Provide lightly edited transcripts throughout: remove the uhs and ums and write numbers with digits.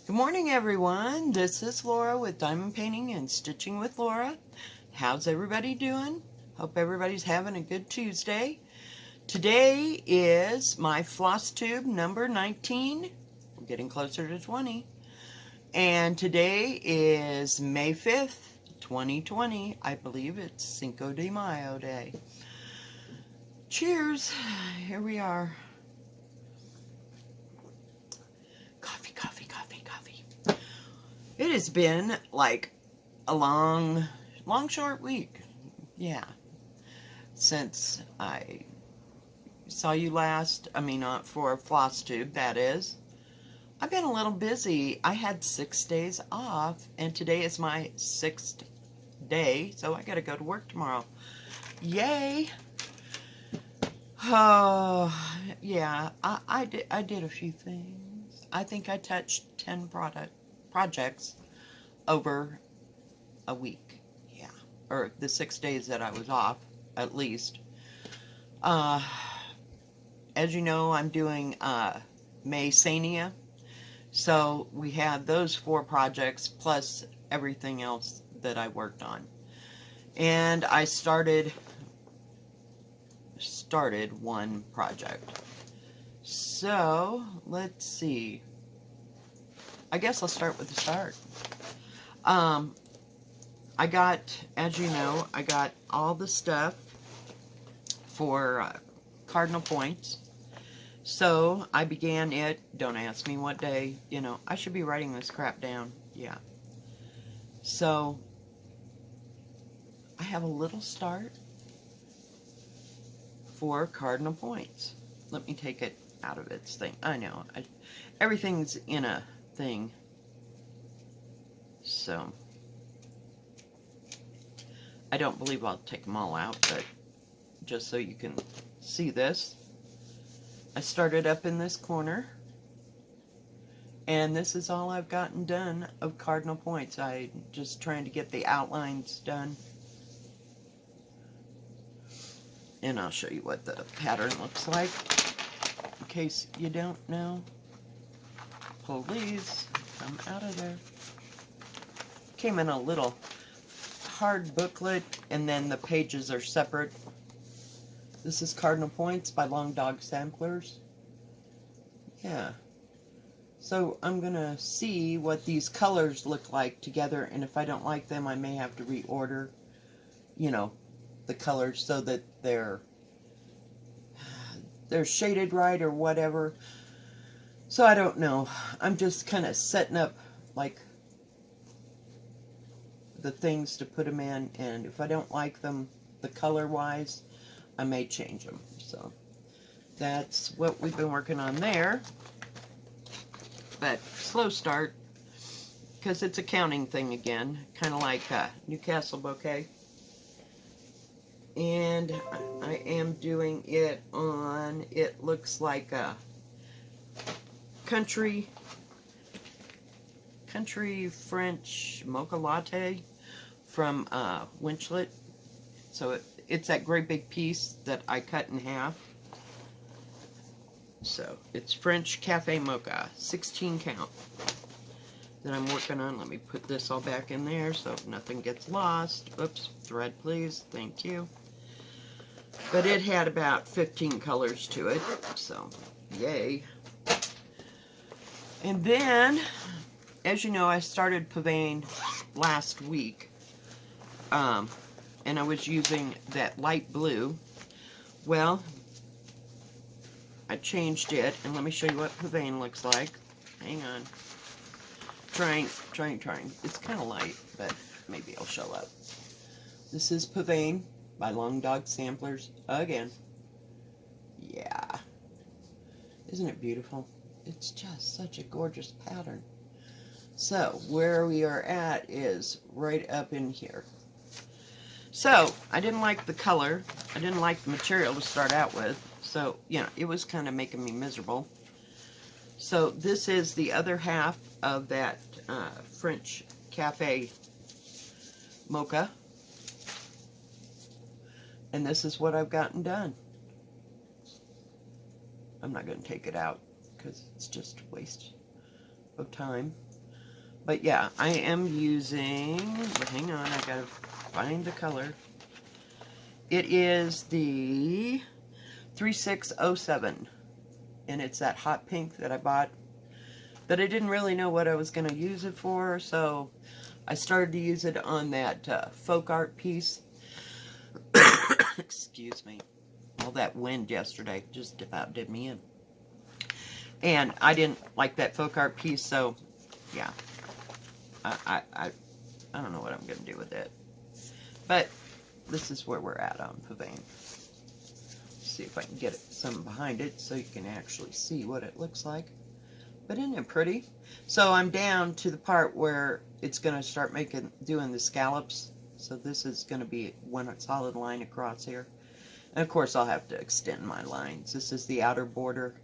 Good morning, everyone. This is Laura with Diamond Painting and Stitching with Laura. How's everybody doing? Hope everybody's having a good Tuesday. Today is my Flosstube number 19. We're getting closer to 20. And today is May 5th, 2020. I believe it's Cinco de Mayo Day. Cheers. Here we are. Coffee, coffee, coffee, coffee. It has been like a long, short week. Yeah. Since I saw you last, for Flosstube, that is. I've been a little busy. I had 6 days off, and today is my 6th day, so I gotta go to work tomorrow. Yay! Oh, yeah, I did a few things. I think I touched 10 projects over a week. Yeah, or the 6 days that I was off, at least. As you know, I'm doing Maysania. So we had those 4 projects plus everything else that I worked on. And I started one project. So let's see. I guess I'll start with the start. I got, as you know, I got all the stuff for cardinal points. So I began it. Don't ask me what day. You know, I should be writing this crap down. Yeah. So I have a little start for cardinal points. Let me take it out of its thing. I know. Everything's in a thing. So I don't believe I'll take them all out, but just so you can see this. I started up in this corner, and this is all I've gotten done of cardinal points. I'm just trying to get the outlines done. And I'll show you what the pattern looks like, in case you don't know. Please come out of there. Came in a little hard booklet, and then the pages are separate. This is Cardinal Points by Long Dog Samplers. Yeah. So I'm going to see what these colors look like together, and if I don't like them, I may have to reorder, you know, the colors so that they're shaded right or whatever. So I don't know. I'm just kind of setting up, like, the things to put them in, and if I don't like them, the color-wise, I may change them. So that's what we've been working on there. But slow start, because it's a counting thing again, kind of like Newcastle Bouquet. And I am doing it on, it looks like a country French mocha latte from Winchlet. So it's that great big piece that I cut in half. So it's French cafe mocha, 16 count that I'm working on. Let me put this all back in there so nothing gets lost. Oops, thread please, thank you. But it had about 15 colors to it, so yay. And then, as you know, I started pavane last week. And I was using that light blue. Well, I changed it, and let me show you what pavane looks like. Hang on. Trying. It's kind of light, but maybe it'll show up. This is Pavane by Long Dog Samplers again. Yeah. Isn't it beautiful? It's just such a gorgeous pattern. So, where we are at is right up in here. So, I didn't like the color. I didn't like the material to start out with. So, you know, it was kind of making me miserable. So, this is the other half of that French Cafe Mocha. And this is what I've gotten done. I'm not going to take it out because it's just a waste of time. But yeah, I am using, hang on, I gotta find the color. It is the 3607, and it's that hot pink that I bought that I didn't really know what I was going to use it for, so I started to use it on that folk art piece. Excuse me. All that wind yesterday just about did me in. And I didn't like that folk art piece, so yeah. I don't know what I'm going to do with it. But this is where we're at on Pavane. See if I can get some behind it so you can actually see what it looks like. But isn't it pretty? So I'm down to the part where it's going to start doing the scallops. So this is going to be one solid line across here. And of course I'll have to extend my lines. This is the outer border.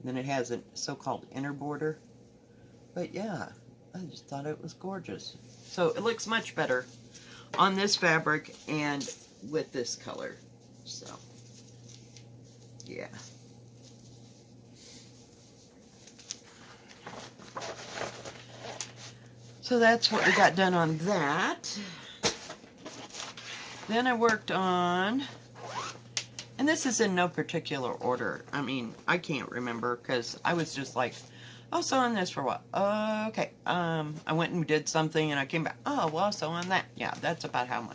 And then it has a so-called inner border. But yeah, I just thought it was gorgeous. So it looks much better on this fabric and with this color. So yeah. So that's what we got done on that. Then I worked on, and this is in no particular order. I mean, I can't remember because I was just like, oh, so on this for what? Okay. I went and did something and I came back. Oh, well, so on that. Yeah, that's about how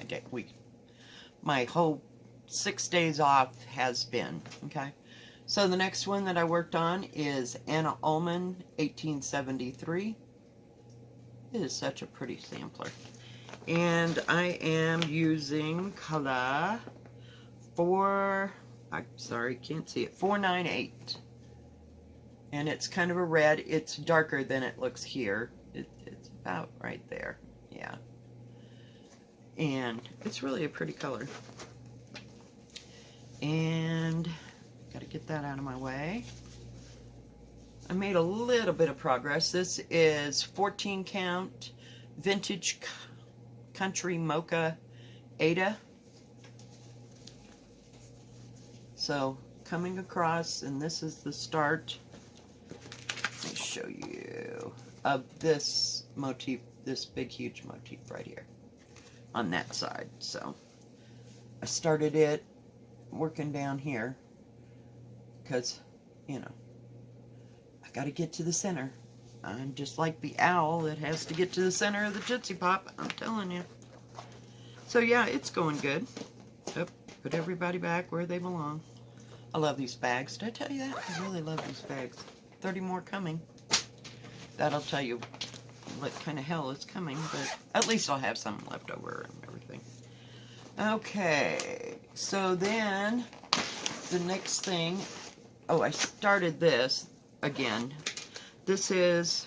my whole 6 days off has been. Okay. So the next one that I worked on is Anna Ullman, 1873. It is such a pretty sampler. And I am using color 498. And it's kind of a red. It's darker than it looks here. It's about right there. Yeah. And it's really a pretty color. And got to get that out of my way. I made a little bit of progress. This is 14 count vintage country mocha Ada. So coming across, and this is the start. Let me show you of this motif, this big huge motif right here on that side. So I started it working down here because, you know, I got to get to the center. I'm just like the owl that has to get to the center of the Tootsie Pop. I'm telling you. So yeah, it's going good. Oh, put everybody back where they belong. I love these bags. Did I tell you that? I really love these bags. 30 more coming. That'll tell you what kind of hell is coming, but at least I'll have some left over and everything. Okay, so then the next thing, oh, I started this again. This is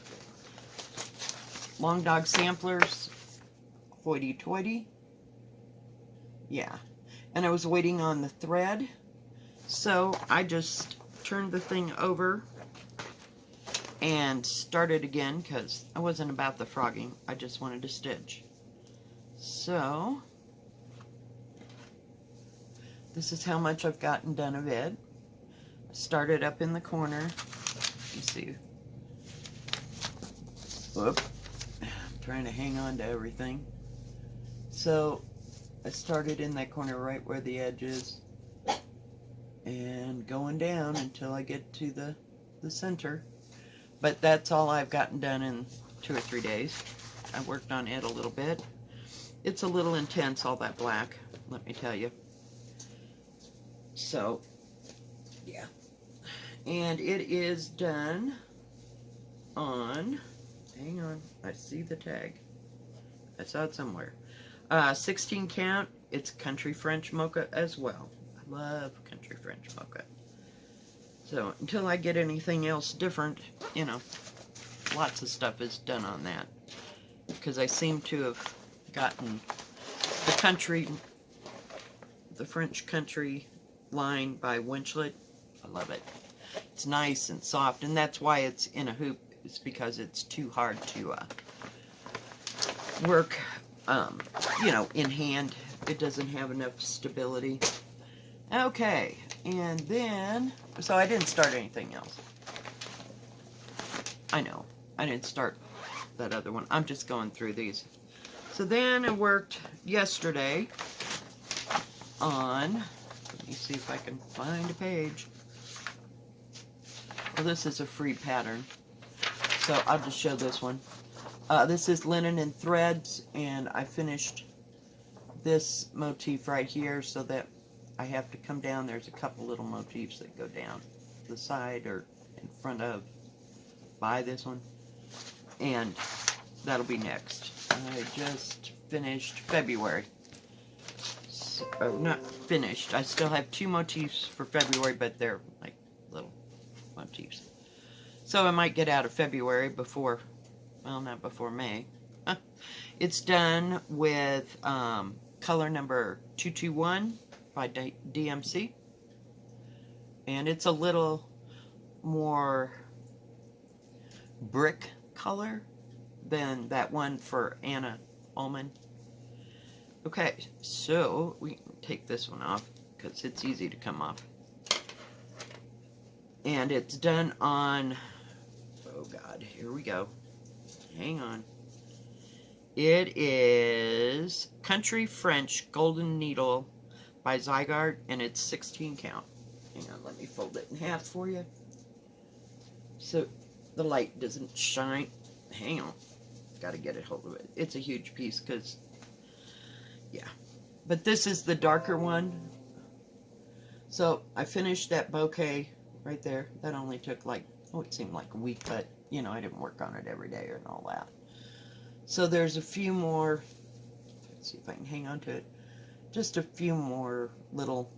Long Dog Samplers, hoity-toity. Yeah, and I was waiting on the thread, so I just turned the thing over and started again because I wasn't about the frogging. I just wanted to stitch. So this is how much I've gotten done of it. I started up in the corner. You see. Whoop. I'm trying to hang on to everything. So I started in that corner right where the edge is and going down until I get to the center. But that's all I've gotten done in 2 or 3 days. I worked on it a little bit. It's a little intense, all that black, let me tell you. So, yeah. And it is done on, hang on, I see the tag. I saw it somewhere. 16 count, it's country French mocha as well. I love country French mocha. So until I get anything else different, you know, lots of stuff is done on that. Because I seem to have gotten the French country line by Winchlet. I love it. It's nice and soft, and that's why it's in a hoop. It's because it's too hard to work, you know, in hand. It doesn't have enough stability. Okay, and then, so I didn't start anything else. I know, I didn't start that other one. I'm just going through these. So then I worked yesterday on, let me see if I can find a page. Well, this is a free pattern, so I'll just show this one. This is linen and threads, and I finished this motif right here so that I have to come down. There's a couple little motifs that go down the side or in front of by this one, and that'll be next. I just finished February. So, not finished. I still have 2 motifs for February, but they're like little motifs. So I might get out of February before, well, not before May. It's done with color number 221 by DMC. And it's a little more brick color than that one for Anna Ullman. Okay, so we can take this one off because it's easy to come off. And it's done on, oh God, here we go. Hang on. It is Country French Golden Needle by Zygarde, and it's 16 count. Hang on, let me fold it in half for you so the light doesn't shine. Hang on. Got to get a hold of it. It's a huge piece because, yeah. But this is the darker one. So I finished that bouquet right there. That only took like, oh, it seemed like a week, but, you know, I didn't work on it every day and all that. So there's a few more, let's see if I can hang on to it, just a few more little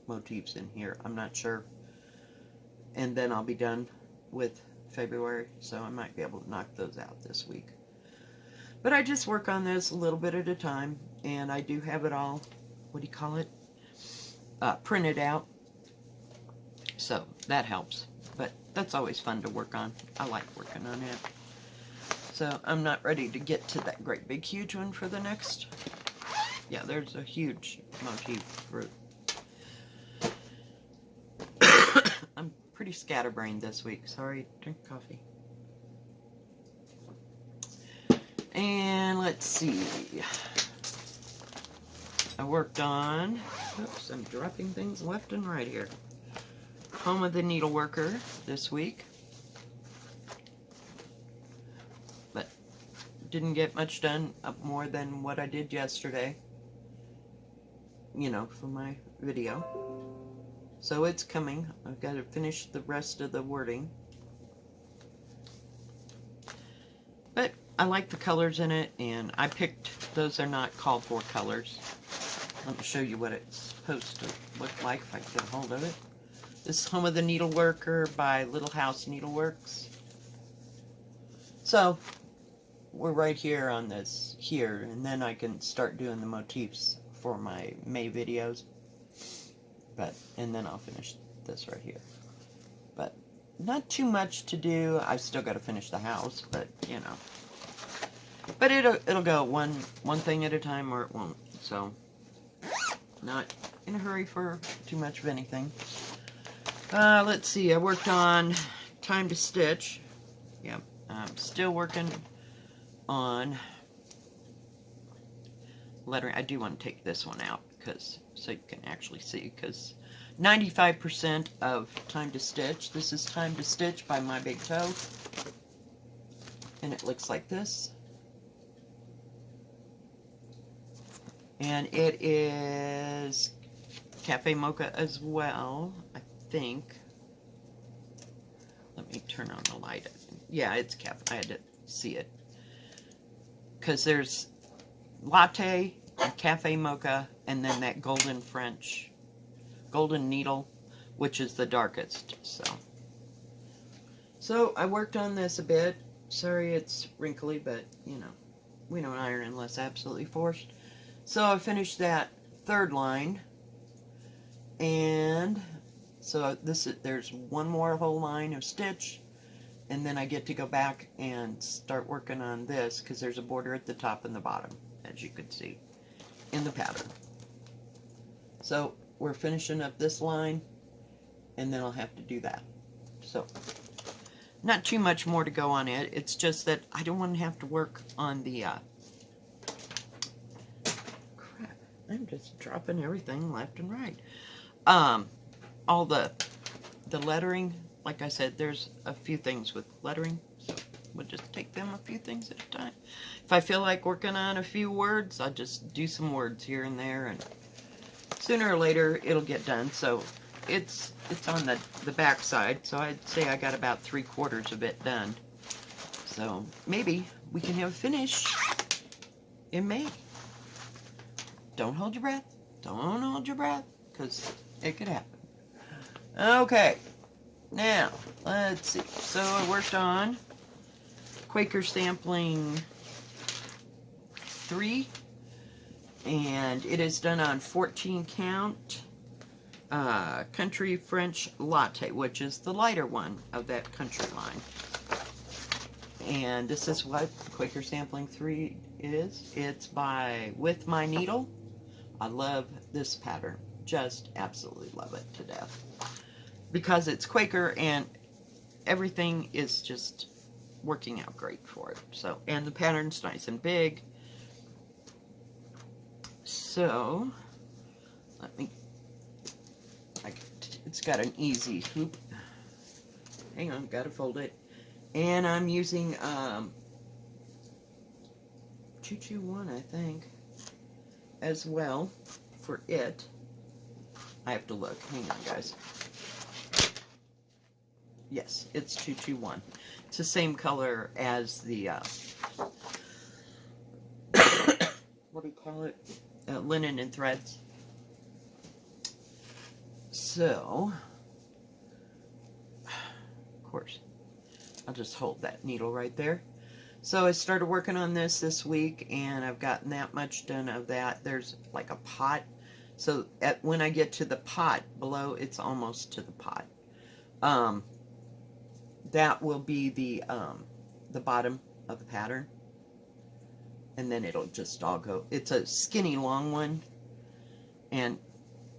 motifs in here. I'm not sure. And then I'll be done with February, so I might be able to knock those out this week. But I just work on this a little bit at a time, and I do have it all, what do you call it, printed out. So that helps. But that's always fun to work on. I like working on it. So I'm not ready to get to that great big huge one for the next. Yeah, there's a huge motif for. I'm pretty scatterbrained this week. Sorry, drink coffee. And let's see. I worked on, oops, I'm dropping things left and right here. Home of the Needleworker this week. But didn't get much done more than what I did yesterday. You know, for my video. So it's coming. I've got to finish the rest of the wording. But I like the colors in it, and I picked, those are not called for colors. Let me show you what it's supposed to look like if I can get a hold of it. This is Home of the Needleworker by Little House Needleworks. So, we're right here on this here, and then I can start doing the motifs for my May videos. And then I'll finish this right here. But not too much to do. I've still got to finish the house, but you know. But it'll go one thing at a time, or it won't. So, not in a hurry for too much of anything. Let's see. I worked on Time to Stitch. Yep. I'm still working on lettering. I do want to take this one out so you can actually see, because 95% of Time to Stitch. This is Time to Stitch by My Big Toe, and it looks like this. And it is Cafe Mocha as well, I think. Let me turn on the light. Yeah, it's Cafe. I had to see it. Because there's Latte, and Cafe Mocha, and then that Golden French, Golden Needle, which is the darkest. So I worked on this a bit. Sorry it's wrinkly, but, you know, we don't iron unless absolutely forced. So I finished that third line, and so there's one more whole line of stitch, and then I get to go back and start working on this, because there's a border at the top and the bottom, as you can see in the pattern. So we're finishing up this line, and then I'll have to do that. So not too much more to go on it. It's just that I don't want to have to work on the, crap, I'm just dropping everything left and right. All the lettering, like I said, there's a few things with lettering, so we'll just take them a few things at a time. If I feel like working on a few words, I'll just do some words here and there, and sooner or later it'll get done. So it's on the back side, so I'd say I got about 3/4 of it done. So maybe we can have a finish in May. Don't hold your breath. Don't hold your breath, because it could happen. Okay, now let's see. So I worked on Quaker Sampling 3, and it is done on 14 count Country French Latte, which is the lighter one of that country line. And this is what Quaker Sampling 3 is. It's by With My Needle. I love this pattern. Just absolutely love it to death. Because it's Quaker and everything is just working out great for it. So, and the pattern's nice and big. So, it's got an easy hoop. Hang on, gotta fold it. And I'm using 221, I think, as well for it. I have to look. Hang on, guys. Yes, it's 221. It's the same color as the what do you call it? Linen and threads. So, of course, I'll just hold that needle right there. So I started working on this week, and I've gotten that much done of that. There's like a pot. So when I get to the pot below, it's almost to the pot. That will be the bottom of the pattern. And then it'll just all go. It's a skinny long one. And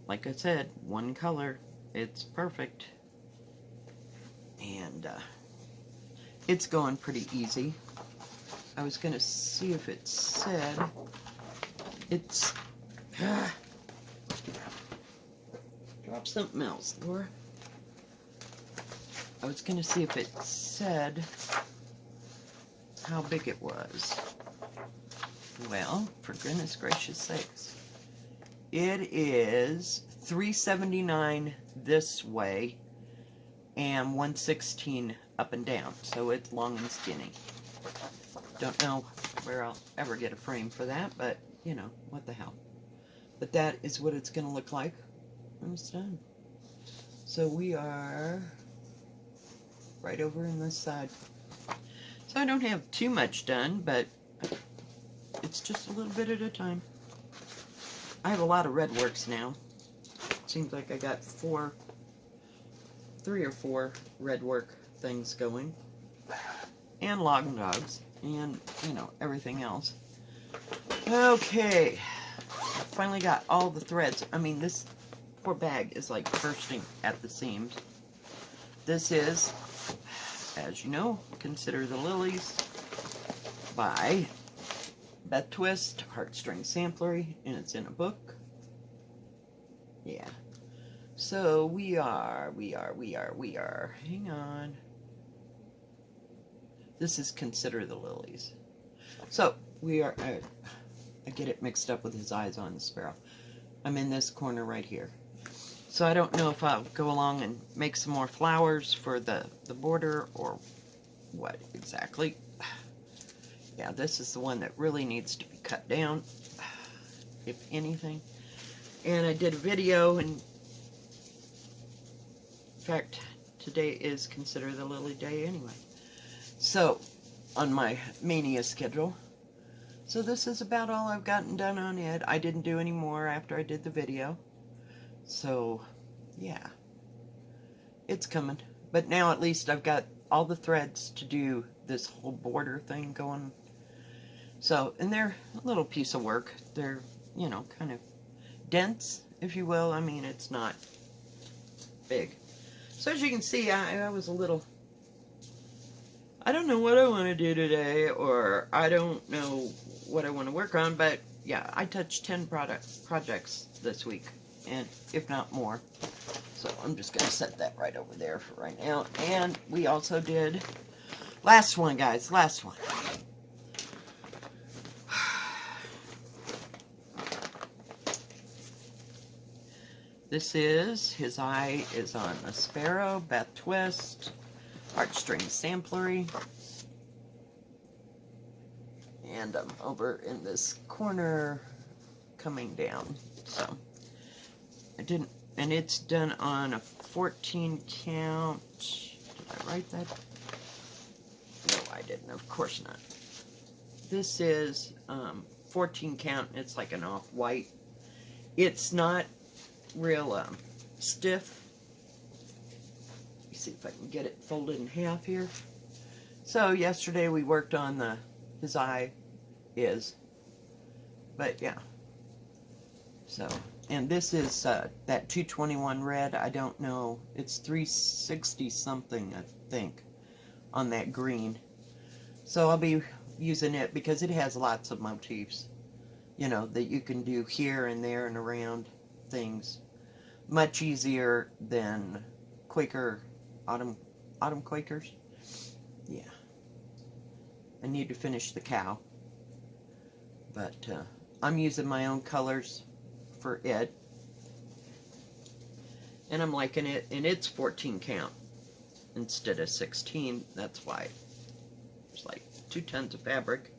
like I said, one color. It's perfect. And it's going pretty easy. I was going to see if it said it's... drop something else, Laura. I was going to see if it said how big it was. Well, for goodness gracious sakes. It is 379 this way and 116 up and down. So it's long and skinny. Don't know where I'll ever get a frame for that, but, you know, what the hell. But that is what it's going to look like when it's done. So we are right over in this side. So I don't have too much done, but it's just a little bit at a time. I have a lot of red works now. Seems like I got 3 or 4 red work things going. And log dogs. And, you know, everything else. Okay. Finally got all the threads. I mean, this poor bag is like bursting at the seams. This is, as you know, Consider the Lilies by Beth Twist, Heartstring Samplery, and it's in a book. Yeah. So we are, hang on. This is Consider the Lilies. So we are, I get it mixed up with his eyes on the sparrow. I'm in this corner right here. So I don't know if I'll go along and make some more flowers for the border or what exactly. Yeah, this is the one that really needs to be cut down, if anything. And I did a video, and in fact, today is Consider the Lily Day anyway. So, on my mania schedule. So this is about all I've gotten done on it. I didn't do any more after I did the video. So, yeah. It's coming. But now at least I've got all the threads to do this whole border thing going. So, and they're a little piece of work. They're, you know, kind of dense, if you will. I mean, it's not big. So as you can see, I was a little I don't know what I want to do today, or I don't know what I want to work on, but yeah, I touched 10 projects this week, and if not more. So I'm just going to set that right over there for right now. And we also did, last one, guys, last one. This is, his eye is on a sparrow, Beth Twist, heartstring samplery. And I'm over in this corner coming down. So I didn't, and it's done on a 14 count. Did I write that? No, I didn't. Of course not. This is 14 count. It's like an off-white. It's not real stiff. Let me see if I can get it folded in half here. So yesterday we worked on his eye is, but yeah. So, and this is that 221 red. I don't know. It's 360 something, I think, on that green. So I'll be using it because it has lots of motifs, you know, that you can do here and there and around things. Much easier than Quaker autumn Quakers. Yeah. I need to finish the cow. But I'm using my own colors for it. And I'm liking it. And it's 14 count instead of 16. That's why it's like 2 tons of fabric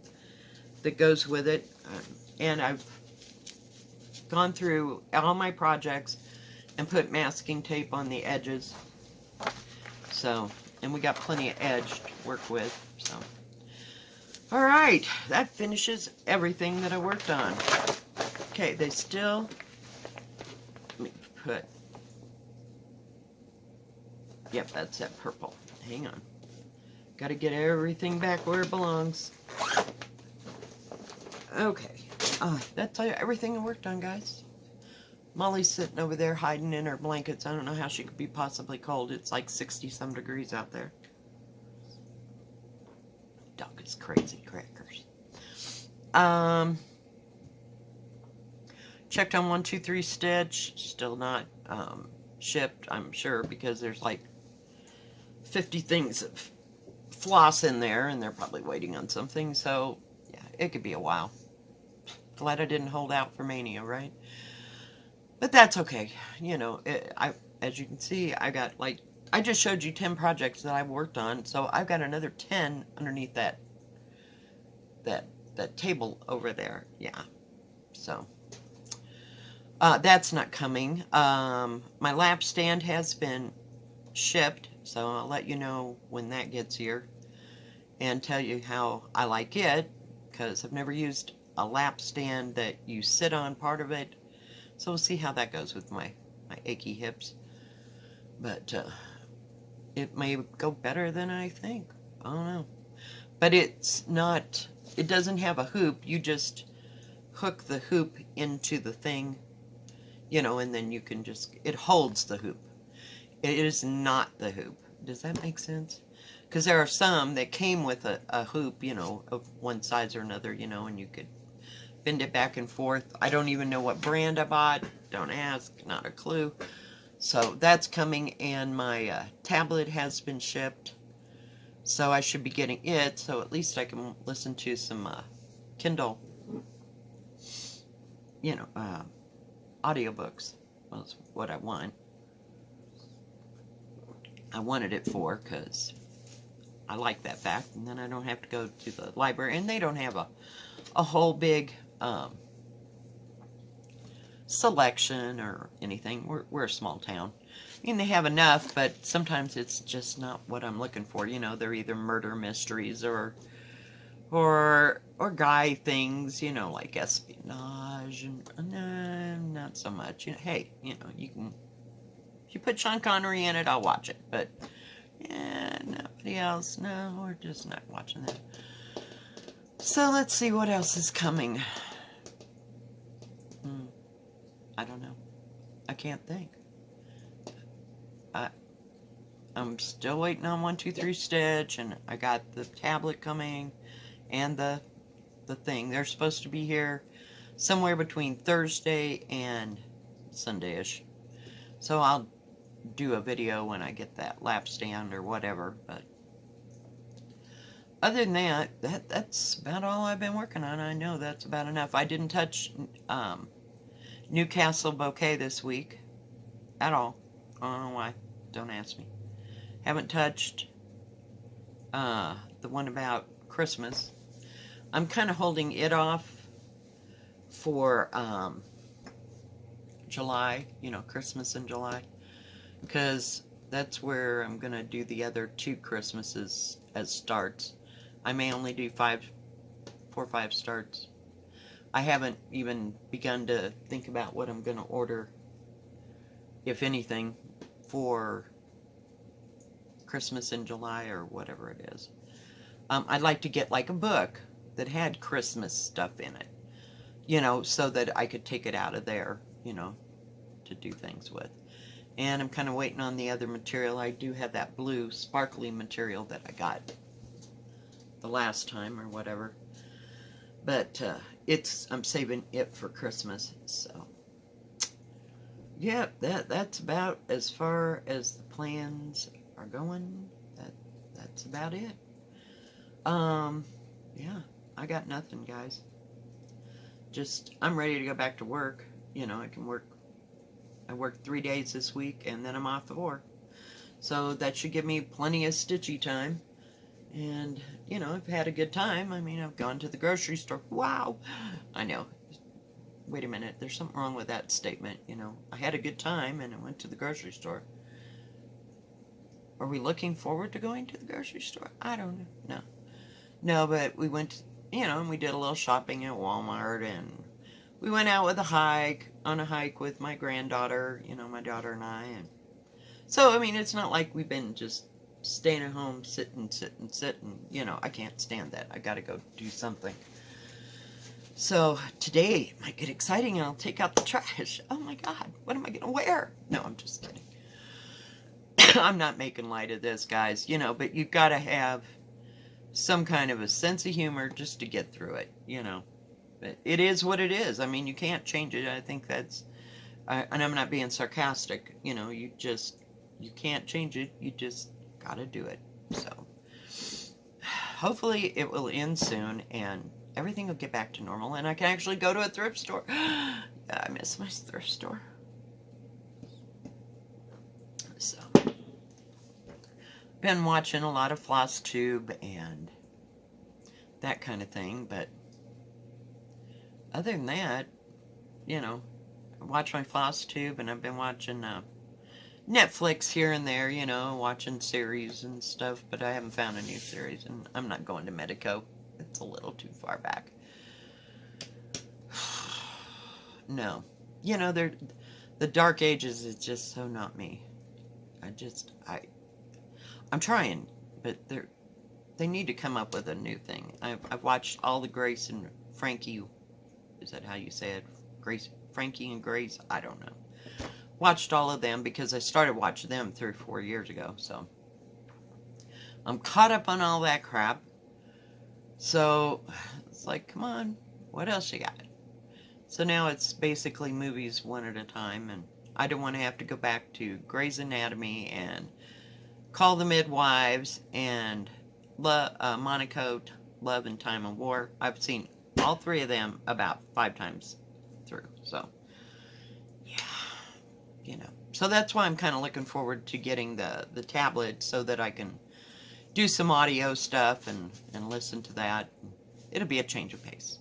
that goes with it. And I've gone through all my projects and put masking tape on the edges. So, and we got plenty of edge to work with. So, all right, that finishes everything that I worked on. Okay, they still, let me put, yep, that's that purple. Hang on. Got to get everything back where it belongs. Okay, that's everything I worked on, guys. Molly's sitting over there hiding in her blankets. I don't know how she could be possibly cold. It's like 60-some degrees out there. Dog is crazy crackers. Checked on 123 Stitch. Still not shipped, I'm sure, because there's like 50 things of floss in there, and they're probably waiting on something. So, yeah, it could be a while. Glad I didn't hold out for Mania, right? But that's okay. You know, as you can see, I got like, I just showed you 10 projects that I've worked on, so I've got another 10 underneath that table over there. Yeah. So that's not coming. My lap stand has been shipped, so I'll let you know when that gets here and tell you how I like it, because I've never used a lap stand that you sit on part of it. So we'll see how that goes with my achy hips. But it may go better than I think. I don't know. But it's not, it doesn't have a hoop. You just hook the hoop into the thing, you know, and then you can just, it holds the hoop. It is not the hoop. Does that make sense? Because there are some that came with a hoop, you know, of one size or another, you know, and you could bend it back and forth. I don't even know what brand I bought. Don't ask. Not a clue. So that's coming, and my tablet has been shipped. So I should be getting it, so at least I can listen to some Kindle, you know, audiobooks. Well, that's what I want. I wanted it for, because I like that fact, and then I don't have to go to the library, and they don't have a whole big selection or anything. We're a small town. I mean, they have enough, but sometimes it's just not what I'm looking for. You know, they're either murder mysteries or guy things, you know, like espionage, and not so much. You know, hey, you know, you can, if you put Sean Connery in it, I'll watch it, but yeah, nobody else. No, we're just not watching that. So let's see what else is coming. I don't know. I can't think. I'm still waiting on 123 Stitch, and I got the tablet coming, and the thing. They're supposed to be here somewhere between Thursday and Sunday-ish. So I'll do a video when I get that lap stand or whatever, but other than that, that's about all I've been working on. I know that's about enough. I didn't touch Newcastle Bouquet this week at all. I don't know why. Don't ask me. Haven't touched the one about Christmas. I'm kind of holding it off for July, Christmas in July, because that's where I'm going to do the other 2 Christmases as starts. I may only do 4 or 5 starts. I haven't even begun to think about what I'm going to order, if anything, for Christmas in July or whatever it is. I'd like to get like a book that had Christmas stuff in it, so that I could take it out of there, to do things with. And I'm kind of waiting on the other material. I do have that blue sparkly material that I got the last time or whatever. But I'm saving it for Christmas. So yeah, that's about as far as the plans are going. That's about it. Yeah, I got nothing, guys. I'm ready to go back to work. I can work. I worked 3 days this week, and then I'm off 4. So that should give me plenty of stitchy time. And, I've had a good time. I mean, I've gone to the grocery store. Wow! I know. Wait a minute. There's something wrong with that statement, I had a good time, and I went to the grocery store. Are we looking forward to going to the grocery store? I don't know. No. No, but we went, and we did a little shopping at Walmart, and we went out on a hike with my granddaughter, my daughter and I. And so, I mean, it's not like we've been just staying at home, sitting. I can't stand that. I gotta go do something. So, today might get exciting, and I'll take out the trash. Oh my God, what am I gonna wear? No, I'm just kidding. I'm not making light of this, guys, but you've got to have some kind of a sense of humor just to get through it, But it is what it is. I mean, you can't change it. I think and I'm not being sarcastic, you can't change it. You just got to do it. So, hopefully it will end soon, and everything will get back to normal, and I can actually go to a thrift store. Yeah, I miss my thrift store. So, been watching a lot of Flosstube and that kind of thing, but other than that, I watch my Flosstube, and I've been watching Netflix here and there, watching series and stuff, but I haven't found a new series, and I'm not going to Medico. It's a little too far back. No. The Dark Ages is just so not me. I'm trying, but they need to come up with a new thing. I've watched all the Grace and Frankie, is that how you say it? Frankie and Grace? I don't know. Watched all of them because I started watching them 3 or 4 years ago, so I'm caught up on all that crap. So it's like, come on, what else you got? So now it's basically movies one at a time, and I don't want to have to go back to Grey's Anatomy and Call the Midwives and Monaco, Love and Time of War. I've seen all 3 of them about 5 times through. So, yeah, So that's why I'm kind of looking forward to getting the tablet so that I can do some audio stuff and listen to that. It'll be a change of pace.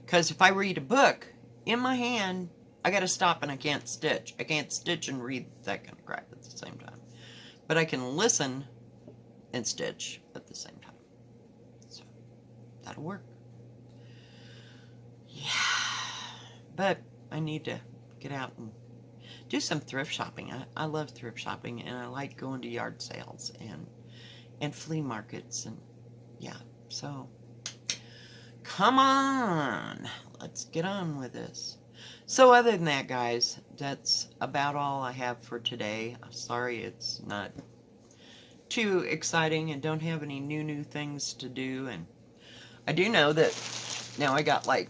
Because if I read a book in my hand, I got to stop and I can't stitch. I can't stitch and read that kind of crap at the same time. But I can listen and stitch at the same time. So, that'll work. Yeah. But I need to get out and do some thrift shopping. I love thrift shopping, and I like going to yard sales and flea markets, and yeah. So, come on. Let's get on with this. So other than that, guys, that's about all I have for today. I'm sorry it's not too exciting and don't have any new things to do. And I do know that now I got like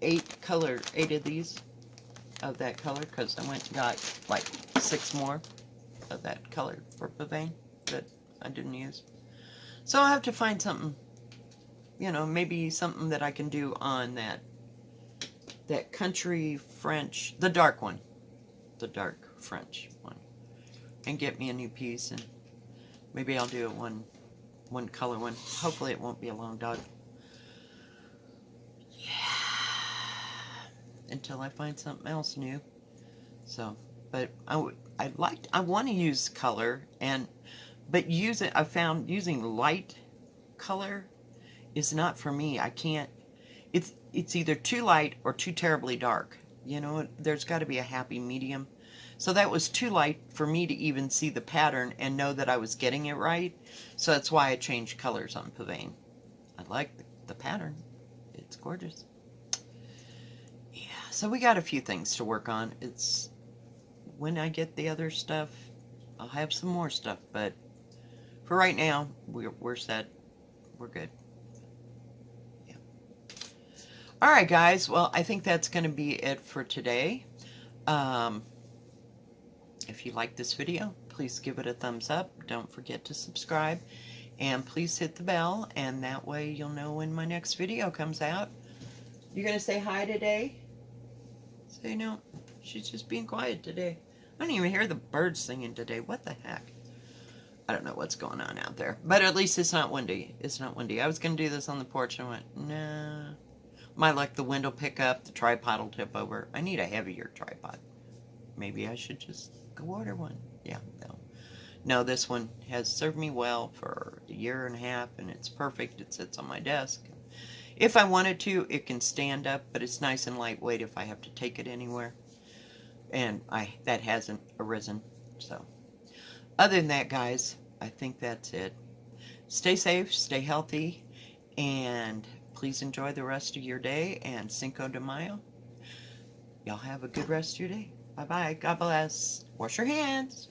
8 of these of that color, because I went and got like 6 more of that color for Pavane that I didn't use. So I'll have to find something, you know, maybe something that I can do on that country French, the dark one, the dark French one, and get me a new piece, and maybe I'll do it one color one. Hopefully it won't be a long dog. Until I find something else new. So, but I want to use color, but I found using light color is not for me. I can't, it's either too light or too terribly dark. You know, there's got to be a happy medium. So that was too light for me to even see the pattern and know that I was getting it right. So that's why I changed colors on Pavane. I like the pattern. It's gorgeous. So we got a few things to work on. It's when I get the other stuff, I'll have some more stuff, but for right now, we're set. We're good. Yeah. All right, guys. Well, I think that's going to be it for today. If you like this video, please give it a thumbs up. Don't forget to subscribe, and please hit the bell, and that way you'll know when my next video comes out. You gonna say hi today? Say no. She's just being quiet today. I don't even hear the birds singing today. What the heck? I don't know what's going on out there. But at least it's not windy. It's not windy. I was going to do this on the porch and I went, nah. My luck, the wind will pick up. The tripod will tip over. I need a heavier tripod. Maybe I should just go order one. Yeah, no. No, this one has served me well for a year and a half, and it's perfect. It sits on my desk. If I wanted to, it can stand up, but it's nice and lightweight if I have to take it anywhere. And that hasn't arisen. So, other than that, guys, I think that's it. Stay safe, stay healthy, and please enjoy the rest of your day, and Cinco de Mayo. Y'all have a good rest of your day. Bye-bye. God bless. Wash your hands.